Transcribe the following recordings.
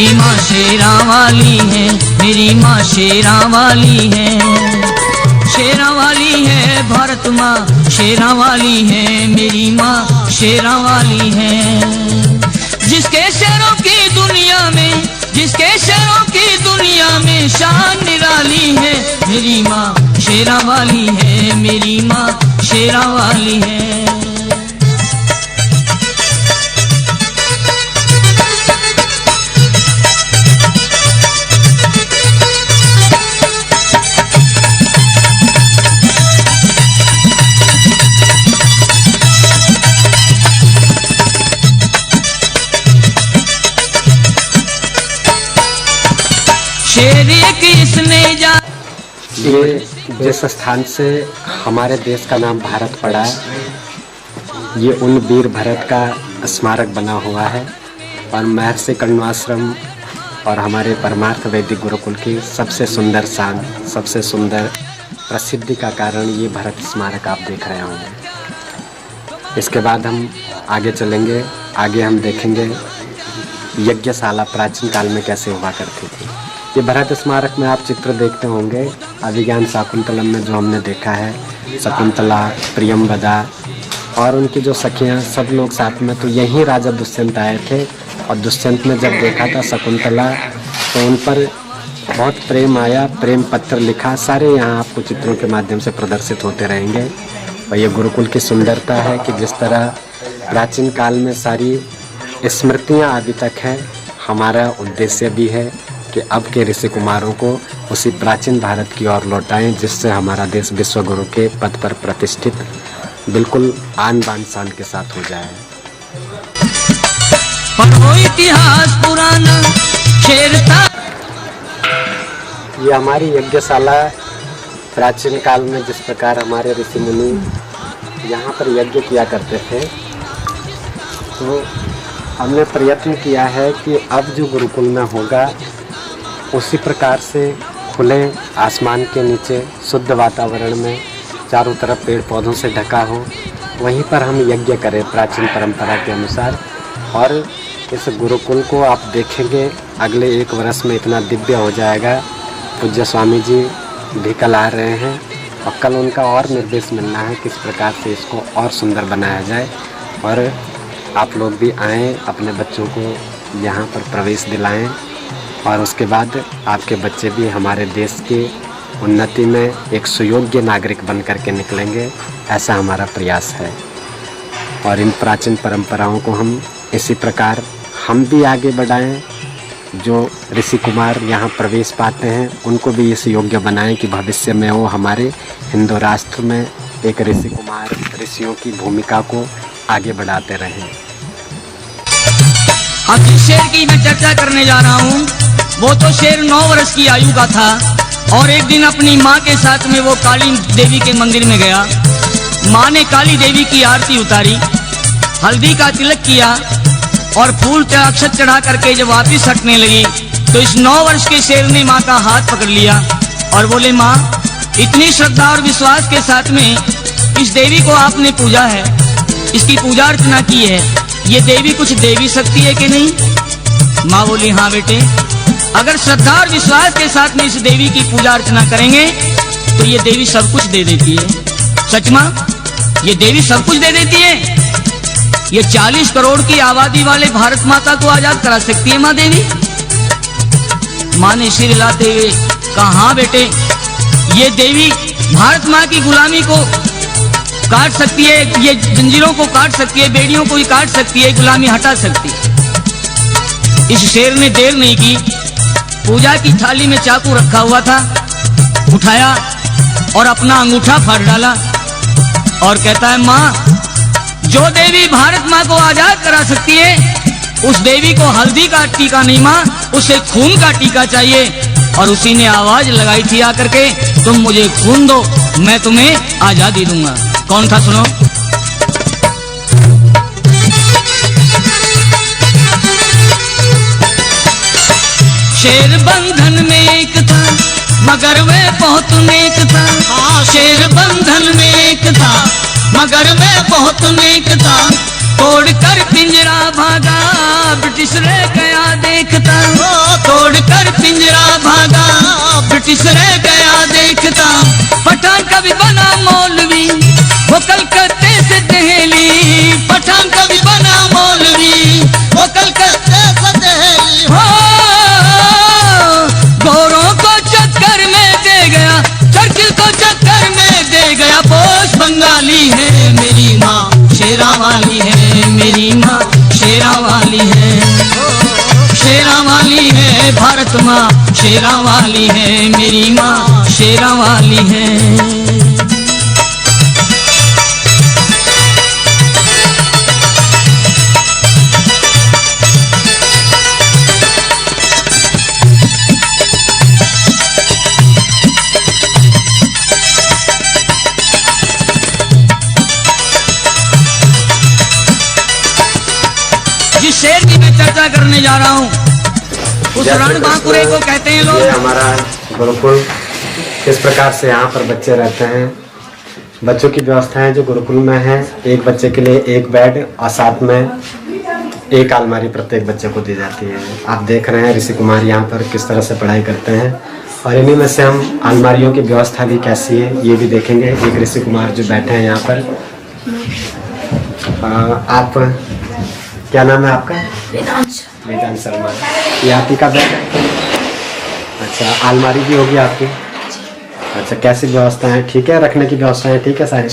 मेरी माँ शेरा वाली है, मेरी माँ शेरा वाली है। शेरा वाली है भारत माँ, शेरा वाली है मेरी माँ, शेरा वाली है। जिसके शेरों की दुनिया में, जिसके शेरों की दुनिया में शान निराली है, मेरी माँ शेरा वाली है, मेरी माँ शेरा वाली है। ये जिस स्थान से हमारे देश का नाम भारत पड़ा है, ये उन वीर भरत का स्मारक बना हुआ है और महर्षि कण्वाश्रम और हमारे परमार्थ वैदिक गुरुकुल की सबसे सुंदर शान, सबसे सुंदर प्रसिद्धि का कारण ये भरत स्मारक आप देख रहे होंगे। इसके बाद हम आगे चलेंगे, आगे हम देखेंगे यज्ञशाला प्राचीन काल में कैसे हुआ करती थी। ये भरत स्मारक में आप चित्र देखते होंगे, अभिज्ञान शाकुंतलम में जो हमने देखा है, शकुंतला, प्रियंवदा और उनकी जो सखियाँ सब लोग साथ में, तो यहीं राजा दुष्यंत आए थे और दुष्यंत ने जब देखा था शकुंतला तो उन पर बहुत प्रेम आया, प्रेम पत्र लिखा। सारे यहाँ आपको चित्रों के माध्यम से प्रदर्शित होते रहेंगे। और ये गुरुकुल की सुंदरता है कि जिस तरह प्राचीन काल में सारी स्मृतियाँ अभी तक हैं, हमारा उद्देश्य भी है कि अब के ऋषि कुमारों को उसी प्राचीन भारत की ओर लौटाएं, जिससे हमारा देश विश्व गुरु के पद पर प्रतिष्ठित बिल्कुल आन बान शान के साथ हो जाए। इतिहास पुराना शेरता। ये हमारी यज्ञशाला प्राचीन काल में जिस प्रकार हमारे ऋषि मुनि यहाँ पर यज्ञ किया करते थे, तो हमने प्रयत्न किया है कि अब जो गुरुकुल में होगा उसी प्रकार से खुले आसमान के नीचे शुद्ध वातावरण में चारों तरफ पेड़ पौधों से ढका हो, वहीं पर हम यज्ञ करें प्राचीन परंपरा के अनुसार। और इस गुरुकुल को आप देखेंगे अगले 1 वर्ष में इतना दिव्य हो जाएगा। पूज्य स्वामी जी भी कल आ रहे हैं और कल उनका और निर्देश मिलना है किस प्रकार से इसको और सुंदर बनाया जाए। और आप लोग भी आएँ, अपने बच्चों को यहाँ पर प्रवेश दिलाएं और उसके बाद आपके बच्चे भी हमारे देश की उन्नति में एक सुयोग्य नागरिक बन कर के निकलेंगे, ऐसा हमारा प्रयास है। और इन प्राचीन परंपराओं को हम इसी प्रकार हम भी आगे बढ़ाएं। जो ऋषि कुमार यहाँ प्रवेश पाते हैं उनको भी इस योग्य बनाएं कि भविष्य में वो हमारे हिंदू राष्ट्र में एक ऋषि कुमार, ऋषियों की भूमिका को आगे बढ़ाते रहें। अब जिस शेर की मैं चर्चा करने जा रहा हूँ वो तो शेर 9 वर्ष की आयु का था और एक दिन अपनी माँ के साथ में वो काली देवी के मंदिर में गया। माँ ने काली देवी की आरती उतारी, हल्दी का तिलक किया और फूल अक्षत चढ़ा करके जब वापिस हटने लगी तो इस 9 वर्ष के शेर ने माँ का हाथ पकड़ लिया और बोले, माँ इतनी श्रद्धा और विश्वास के साथ में इस देवी को आपने पूजा है, इसकी पूजा अर्चना की है, ये देवी कुछ देवी शक्ति है कि नहीं? माँ बोली, हाँ बेटे, अगर श्रद्धा और विश्वास के साथ में इस देवी की पूजा अर्चना करेंगे तो ये देवी सब कुछ दे देती है। सच माँ, ये देवी सब कुछ दे देती है। ये 40 करोड़ की आबादी वाले भारत माता को आजाद करा सकती है माँ देवी। माँ ने सिर हिलाते हुए कहा, हाँ बेटे, ये देवी भारत माँ की गुलामी को काट सकती है, ये जंजीरों को काट सकती है, बेड़ियों को भी काट सकती है, गुलामी हटा सकती है। इस शेर ने देर नहीं की, पूजा की थाली में चाकू रखा हुआ था, उठाया और अपना अंगूठा फाड़ डाला और कहता है, माँ जो देवी भारत माँ को आजाद करा सकती है उस देवी को हल्दी का टीका नहीं माँ, उसे खून का टीका चाहिए। और उसी ने आवाज लगाई थी आकर के, तुम मुझे खून दो, मैं तुम्हें आजादी दूंगा। कौन था सुनो। शेर बंधन में एक था मगर वह बहुत नेक था। शेर बंधन में एक था मगर वह बहुत नेक था। तोड़ कर पिंजरा भागा ब्रिटिश रह गया देखता, तोड़कर पिंजरा भागा। ब्रिटिश रह गया देखता, पठान कभी बना मौलवी, वो कलकत्ते से दिल्ली। पठान कभी बना मौलवी, वो कलकत्ते से दिल्ली। हो गोरों को चक्कर में दे गया, चर्चिल को चक्कर में दे गया। पोस्ट बंगाली है मेरी माँ, शेरा वाली है मेरी माँ, शेरा वाली है, शेरा वाली है भारत माँ, शेरा वाली है मेरी माँ, शेरा वाली है। जिस शेर की मैं चर्चा करने जा रहा हूँ उस रण बांकुरे को कहते हैं लोग। ये हमारा गुरुकुल, किस प्रकार से यहाँ पर बच्चे रहते हैं। बच्चों की व्यवस्थाएं जो गुरुकुल में है, एक बच्चे के लिए एक बेड और साथ में एक अलमारी प्रत्येक बच्चे को दी जाती है। आप देख रहे हैं ऋषि कुमार यहाँ पर किस तरह से पढ़ाई करते हैं, और इन्हीं में से हम अलमारियों की व्यवस्था भी कैसी है ये भी देखेंगे। एक ऋषि कुमार जो बैठे हैं यहाँ पर। आप क्या नाम है आपका? वेदांत शर्मा। ये आप ही का बैग है? अच्छा, अलमारी भी होगी आपकी? अच्छा, कैसी व्यवस्था है? ठीक है, रखने की व्यवस्था है ठीक है सारी,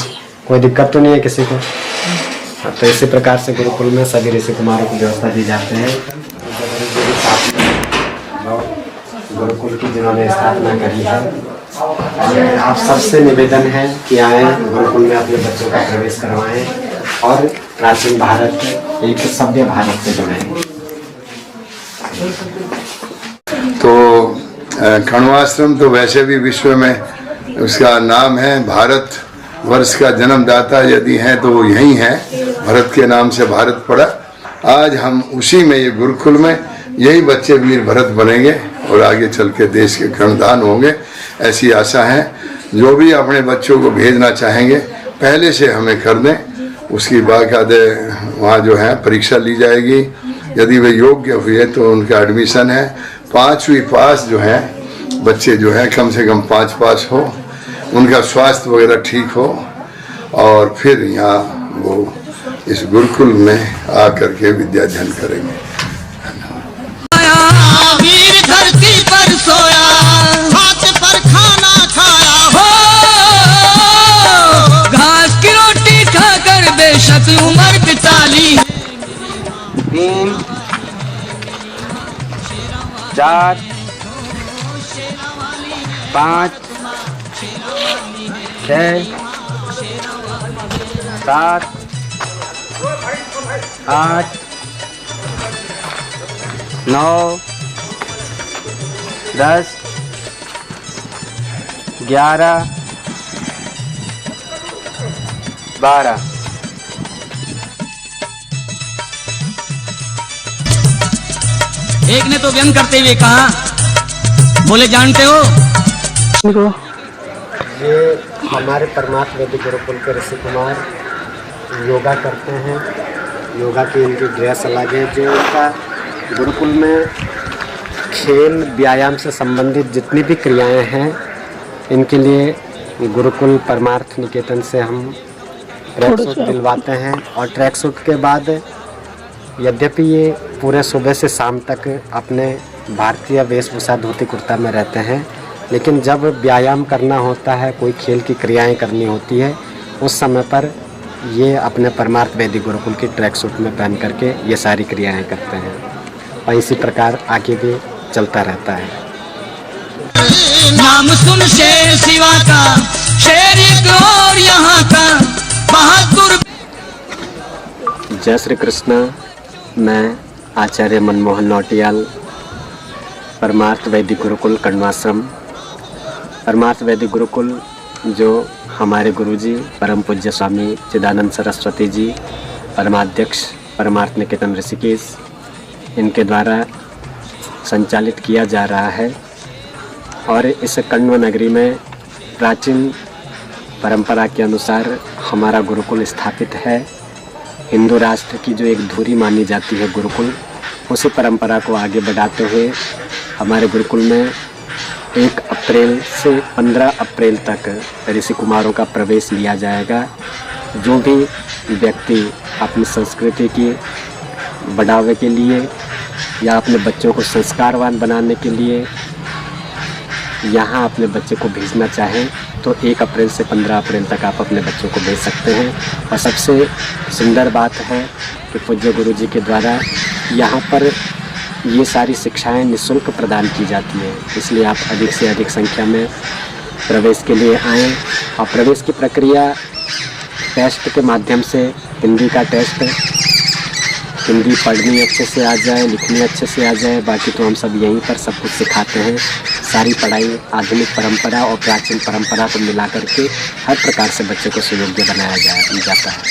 कोई दिक्कत तो नहीं है किसी को? तो इसी प्रकार से गुरुकुल में सभी ऋषि कुमारों की व्यवस्था दी जाते हैं। गुरुकुल की जिन्होंने स्थापना करी है, आप सबसे निवेदन है कि आए गुरुकुल में अपने बच्चों का प्रवेश करवाएं और प्राचीन भारत एक सभ्य भारत से जुड़ें। तो कण्वाश्रम तो वैसे भी विश्व में उसका नाम है, भारत वर्ष का जन्मदाता यदि हैं तो वो यही हैं, भरत के नाम से भारत पड़ा। आज हम उसी में, ये गुरुकुल में यही बच्चे वीर भरत बनेंगे और आगे चल के देश के कर्णधार होंगे, ऐसी आशा है। जो भी अपने बच्चों को भेजना चाहेंगे पहले से हमें कर दें, उसकी बाकायदे वहाँ जो है परीक्षा ली जाएगी। यदि वे योग्य हुए तो उनका एडमिशन है। 5वीं पास जो है बच्चे जो है, कम से कम 5 पास हो, उनका स्वास्थ्य वगैरह ठीक हो, और फिर यहाँ वो इस गुरुकुल में आकर के विद्या अध्ययन करेंगे। वीर धरती पर सोया, हाथ पर खाना खाया हो, घास की रोटी खाकर बेशक उम्र बिताली। 3 4 5 6 7 8 9 10 11 12। एक ने तो व्यंग करते हुए कहा, बोले जानते हो ये हमारे परमात्मा वेदी गुरुकुल के ऋषि कुमार योगा करते हैं। योगा की इनकी ड्रेस अलग है। जो इनका गुरुकुल में खेल व्यायाम से संबंधित जितनी भी क्रियाएं हैं, इनके लिए गुरुकुल परमार्थ निकेतन से हम ट्रैक सूट दिलवाते हैं। और ट्रैक सूट के बाद यद्यपि ये पूरे सुबह से शाम तक अपने भारतीय वेशभूषा धोती कुर्ता में रहते हैं, लेकिन जब व्यायाम करना होता है, कोई खेल की क्रियाएं करनी होती है, उस समय पर ये अपने परमार्थ वैदिक गुरुकुल की ट्रैक सूट में पहन करके ये सारी क्रियाएं करते हैं। और इसी प्रकार आगे भी चलता रहता है। नाम सुन शेर शिवा का, शेर एक और यहाँ का बहादुर। जय श्री कृष्ण। मैं आचार्य मनमोहन नौटियाल, परमार्थ वैदिक गुरुकुल कण्वाश्रम। परमार्थ वैदिक गुरुकुल जो हमारे गुरुजी परम पूज्य स्वामी चिदानंद सरस्वती जी, परमाध्यक्ष परमार्थ निकेतन ऋषिकेश, इनके द्वारा संचालित किया जा रहा है। और इस कण्व नगरी में प्राचीन परंपरा के अनुसार हमारा गुरुकुल स्थापित है। हिंदू राष्ट्र की जो एक धुरी मानी जाती है गुरुकुल, उसी परंपरा को आगे बढ़ाते हुए हमारे गुरुकुल में 1 अप्रैल से 15 अप्रैल तक ऋषि कुमारों का प्रवेश लिया जाएगा। जो भी व्यक्ति अपनी संस्कृति की बढ़ावे के लिए या अपने बच्चों को संस्कारवान बनाने के लिए यहाँ अपने बच्चे को भेजना चाहें तो 1 अप्रैल से 15 अप्रैल तक आप अपने बच्चों को भेज सकते हैं। और सबसे सुंदर बात है कि पूज्य गुरु जी के द्वारा यहाँ पर ये सारी शिक्षाएं निःशुल्क प्रदान की जाती हैं, इसलिए आप अधिक से अधिक संख्या में प्रवेश के लिए आएँ। और प्रवेश की प्रक्रिया टेस्ट के माध्यम से, हिंदी का टेस्ट, हिंदी पढ़नी अच्छे से आ जाए, लिखनी अच्छे से आ जाए, बाकी तो हम सब यहीं पर सब कुछ सिखाते हैं। सारी पढ़ाई आधुनिक परंपरा और प्राचीन परंपरा को मिला करके हर प्रकार से बच्चे को सुयोग्य बनाया जाता है।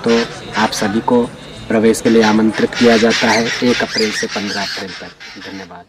तो आप सभी को प्रवेश के लिए आमंत्रित किया जाता है 1 अप्रैल से 15 अप्रैल तक। धन्यवाद।